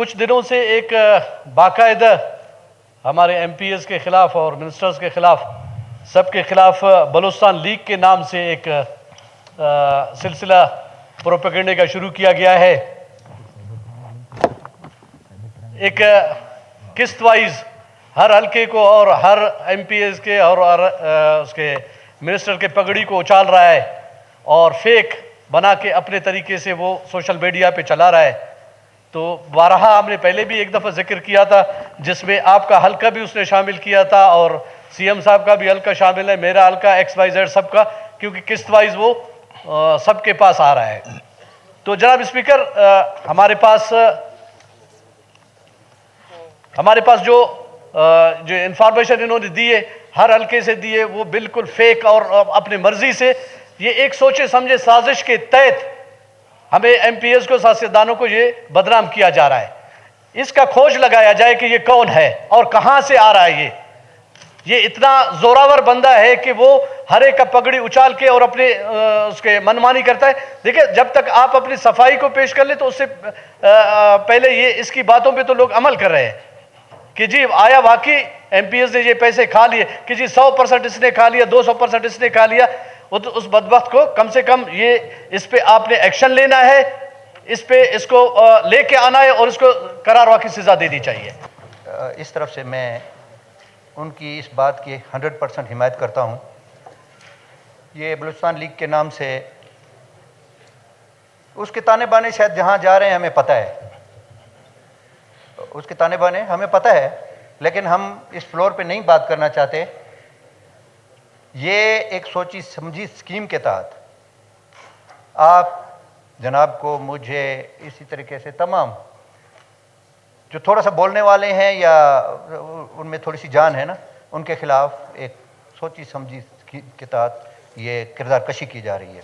کچھ دنوں سے ایک باقاعدہ ہمارے ایم پی ایز کے خلاف اور منسٹرز کے خلاف سب کے خلاف بلوچستان لیگ کے نام سے ایک سلسلہ پروپیگنڈے کا شروع کیا گیا ہے. ایک قسط وائز ہر حلقے کو اور ہر ایم پی ایز کے اور اس کے منسٹر کے پگڑی کو اچھال رہا ہے اور فیک بنا کے اپنے طریقے سے وہ سوشل میڈیا پہ چلا رہا ہے. تو بارہا ہم نے پہلے بھی ایک دفعہ ذکر کیا تھا جس میں آپ کا حلقہ بھی اس نے شامل کیا تھا اور سی ایم صاحب کا بھی حلقہ شامل ہے, میرا حلقہ ایکس وائی زیڈ سب کا, کیونکہ قسط وائز وہ سب کے پاس آ رہا ہے. تو جناب اسپیکر, ہمارے پاس جو انفارمیشن انہوں نے دی ہے ہر حلقے سے دی ہے وہ بالکل فیک اور اپنے مرضی سے یہ ایک سوچے سمجھے سازش کے تحت ہمیں ایم پی ایز کو سیاستدانوں کو یہ بدنام کیا جا رہا ہے. اس کا کھوج لگایا جائے کہ یہ کون ہے اور کہاں سے آ رہا ہے. یہ اتنا زوراور بندہ ہے کہ وہ ہر ایک کا پگڑی اچھال کے اور اپنے اس کے منمانی کرتا ہے. دیکھیں, جب تک آپ اپنی صفائی کو پیش کر لیں تو اس سے پہلے یہ اس کی باتوں پہ تو لوگ عمل کر رہے ہیں کہ جی آیا واقعی ایم پی ایس نے یہ پیسے کھا لیے, کہ جی 100% اس نے کھا لیا, 200% اس نے کھا لیا. اس بدبخت کو کم سے کم یہ اس پہ آپ نے ایکشن لینا ہے, اس پہ اس کو لے کے آنا ہے اور اس کو قرار واقعی سزا دینی چاہیے. اس طرف سے میں ان کی اس بات کی 100% حمایت کرتا ہوں. یہ بلوچستان لیگ کے نام سے اس کے تانے بانے شاید جہاں جا رہے ہیں ہمیں پتہ ہے, اس کے تانے بانے ہمیں پتہ ہے, لیکن ہم اس فلور پہ نہیں بات کرنا چاہتے. یہ ایک سوچی سمجھی اسکیم کے تحت آپ جناب کو, مجھے, اسی طریقے سے تمام جو تھوڑا سا بولنے والے ہیں یا ان میں تھوڑی سی جان ہے نا, ان کے خلاف ایک سوچی سمجھی اسکیم کے تحت یہ کردار کشی کی جا رہی ہے.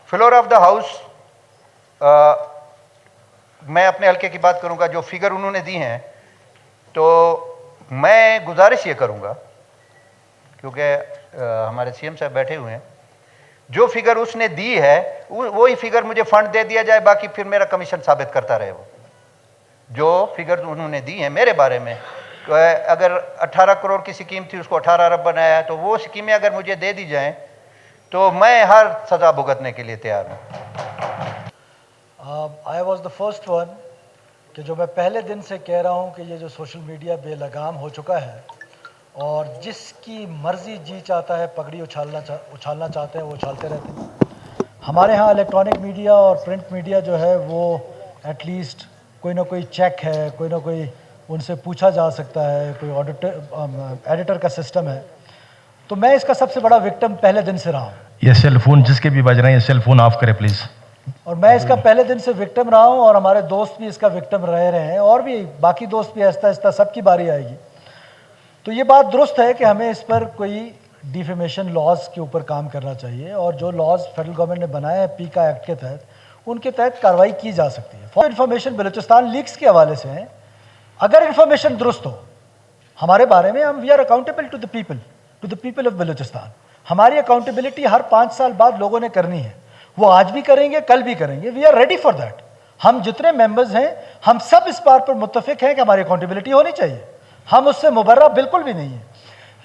فلور آف دا ہاؤس, میں اپنے حلقے کی بات کروں گا. جو فگر انہوں نے دی ہیں تو میں گزارش یہ کروں گا, کیونکہ ہمارے سی ایم صاحب بیٹھے ہوئے ہیں, جو فگر اس نے دی ہے وہی فگر مجھے فنڈ دے دیا جائے, باقی پھر میرا کمیشن ثابت کرتا رہے. وہ جو فگر انہوں نے دی ہیں میرے بارے میں, اگر 18 کروڑ کی سکیم تھی اس کو 18 ارب بنایا, تو وہ سکیمیں اگر مجھے دے دی جائیں تو میں ہر سزا بھگتنے کے لیے تیار ہوں. I was the first one کہ جو میں پہلے دن سے کہہ رہا ہوں کہ یہ جو سوشل میڈیا بے لگام ہو چکا ہے اور جس کی مرضی جی چاہتا ہے پگڑی اچھالنا چاہتے ہیں وہ اچھالتے رہتے ہیں. ہمارے ہاں الیکٹرانک میڈیا اور پرنٹ میڈیا جو ہے وہ ایٹ لیسٹ کوئی نہ کوئی چیک ہے, کوئی نہ کوئی ان سے پوچھا جا سکتا ہے, کوئی ایڈیٹر کا سسٹم ہے. تو میں اس کا سب سے بڑا وکٹم پہلے دن سے رہا ہوں. یہ سیل فون جس کے بھی بج رہے ہیں سیل فون آف کرے پلیز. اور میں اس کا پہلے دن سے وکٹم رہا ہوں اور ہمارے دوست بھی اس کا وکٹم رہے ہیں اور بھی باقی دوست بھی آہستہ آہستہ سب کی باری آئے گی. تو یہ بات درست ہے کہ ہمیں اس پر کوئی ڈیفیمیشن لاز کے اوپر کام کرنا چاہیے, اور جو لاز فیڈرل گورنمنٹ نے بنائے ہیں پیکا ایکٹ کے تحت ان کے تحت کارروائی کی جا سکتی ہے. فار انفارمیشن بلوچستان لیگز کے حوالے سے ہیں, اگر انفارمیشن درست ہو ہمارے بارے میں, ہم we are accountable to the people of Balochistan. ہماری اکاؤنٹیبلٹی ہر 5 سال بعد لوگوں نے کرنی ہے, وہ آج بھی کریں گے کل بھی کریں گے. We are ready for that. ہم جتنے ممبرز ہیں ہم سب اس بات پر متفق ہیں کہ ہماری اکاؤنٹیبلٹی ہونی چاہیے, ہم اس سے مبرہ بالکل بھی نہیں ہیں.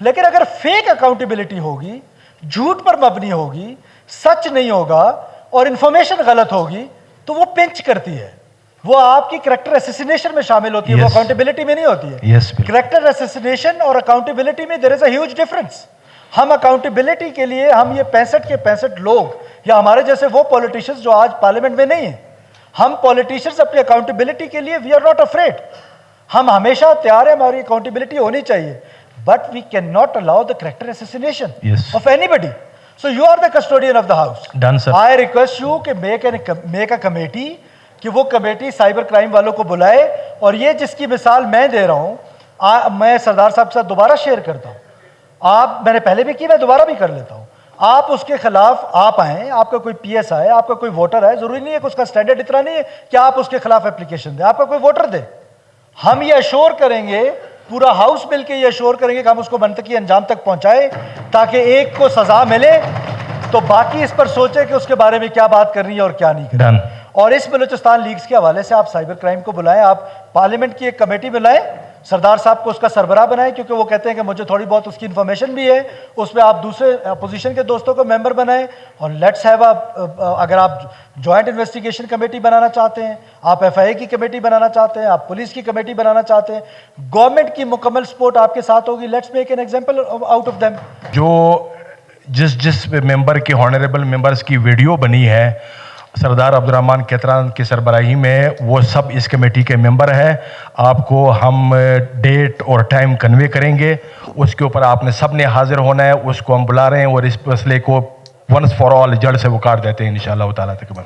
لیکن اگر فیک اکاؤنٹیبلٹی ہوگی, جھوٹ پر مبنی ہوگی, سچ نہیں ہوگا اور انفارمیشن غلط ہوگی تو وہ پنچ کرتی ہے, وہ آپ کی کریکٹر اسیسینیشن میں شامل ہوتی ہے, وہ اکاؤنٹیبلٹی میں نہیں ہوتی ہے. کریکٹر اسیسینیشن اور اکاؤنٹیبلٹی میں دیر از اے ہیوج ڈفرنس. ہم اکاؤنٹیبلٹی کے لیے ہم یہ 65 کے 65 لوگ یا ہمارے جیسے وہ پولیٹیشنز جو آج پارلیمنٹ میں نہیں ہیں, ہم پولیٹیشنز اپنی اکاؤنٹیبلٹی کے لیے وی آر ناٹ افریڈ. ہم ہمیشہ تیار ہیں, ہماری اکاؤنٹیبلٹی ہونی چاہیے, but we can not allow the character assassination of anybody. So you are the custodian of the house. Done, sir. I request you کہ make a committee, کہ وہ کمیٹی سائبر کرائم والوں کو بلائے. اور یہ جس کی مثال میں دے رہا ہوں, میں سردار صاحب سے دوبارہ شیئر کرتا ہوں, میں نے پہلے بھی کی, میں دوبارہ بھی کر لیتا ہوں. آپ اس کے خلاف آپ آئیں, آپ کا کوئی پی ایس آئے, آپ کا کوئی ووٹر ہے, ضروری نہیں ہے کہ اس کا سٹینڈرڈ اتنا نہیں ہے کہ آپ اس کے خلاف اپلیکیشن دیں, آپ کا کوئی ووٹر دے. ہم یہ اشور کریں گے, پورا ہاؤس مل کے یہ اشور کریں گے کہ ہم اس کو منطقی انجام تک پہنچائیں تاکہ ایک کو سزا ملے تو باقی اس پر سوچے کہ اس کے بارے میں کیا بات کرنی ہے اور کیا نہیں کرنی. اور اس بلوچستان لیگز کے حوالے سے آپ سائبر کرائم کو بلائیں, آپ پارلیمنٹ کی ایک کمیٹی بلائیں, سردار صاحب کو اس کا سربراہ بنائیں, کیونکہ وہ کہتے ہیں کہ مجھے تھوڑی بہت اس کی انفارمیشن بھی ہے, اس پہ آپ دوسرے اپوزیشن کے دوستوں کو ممبر بنائیں, اور لیٹس ہیو اگر آپ جوائنٹ انویسٹیگیشن کمیٹی بنانا چاہتے ہیں, آپ ایف آئی اے کی کمیٹی بنانا چاہتے ہیں, آپ پولیس کی کمیٹی بنانا چاہتے ہیں, گورنمنٹ کی مکمل سپورٹ آپ کے ساتھ ہوگی. Let's make an example out of them. جو جس ممبر کے ہانریبل ممبرز کی ویڈیو بنی ہے سردار عبدالرحمن کیتران کی سربراہی میں, وہ سب اس کمیٹی کے ممبر ہیں. آپ کو ہم ڈیٹ اور ٹائم کنوے کریں گے, اس کے اوپر آپ نے سب نے حاضر ہونا ہے. اس کو ہم بلا رہے ہیں اور اس مسئلے کو ونس فار آل جڑ سے وہ کاٹ دیتے ہیں انشاءاللہ تعالیٰ تقریباً.